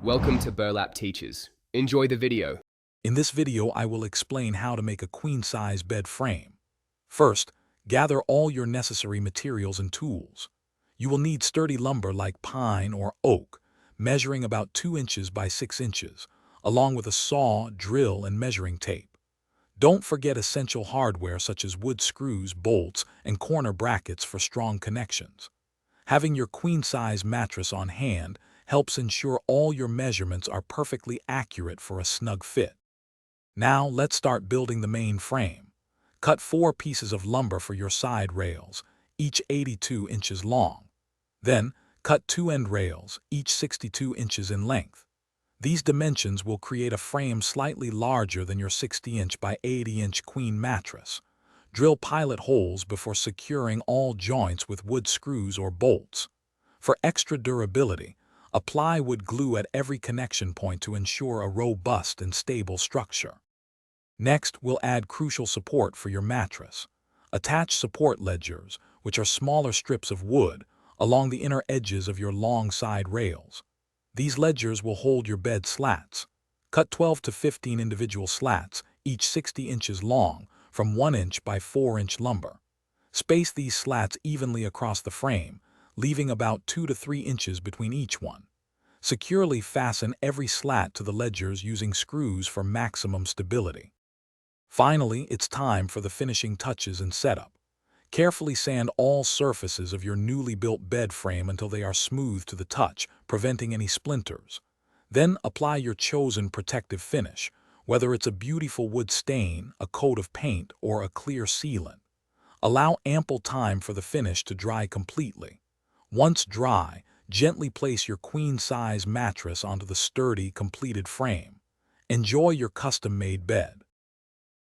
Welcome to Burlap Teachers. Enjoy the video. In this video, I will explain how to make a queen-size bed frame. First, gather all your necessary materials and tools. You will need sturdy lumber like pine or oak, measuring about 2 inches by 6 inches, along with a saw, drill, and measuring tape. Don't forget essential hardware such as wood screws, bolts, and corner brackets for strong connections. Having your queen-size mattress on hand helps ensure all your measurements are perfectly accurate for a snug fit. Now let's start building the main frame. Cut 4 pieces of lumber for your side rails, each 82 inches long. Then, cut 2 end rails, each 62 inches in length. These dimensions will create a frame slightly larger than your 60-inch by 80-inch queen mattress. Drill pilot holes before securing all joints with wood screws or bolts. For extra durability, apply wood glue at every connection point to ensure a robust and stable structure. Next, we'll add crucial support for your mattress. Attach support ledgers, which are smaller strips of wood, along the inner edges of your long side rails. These ledgers will hold your bed slats. Cut 12 to 15 individual slats, each 60 inches long, from 1 inch by 4 inch lumber. Space these slats evenly across the frame, leaving about 2 to 3 inches between each one. Securely fasten every slat to the ledgers using screws for maximum stability. Finally, it's time for the finishing touches and setup. Carefully sand all surfaces of your newly built bed frame until they are smooth to the touch, preventing any splinters. Then apply your chosen protective finish, whether it's a beautiful wood stain, a coat of paint, or a clear sealant. Allow ample time for the finish to dry completely. Once dry, gently place your queen-size mattress onto the sturdy, completed frame. Enjoy your custom-made bed.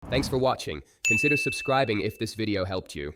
Thanks for watching. Consider subscribing if this video helped you.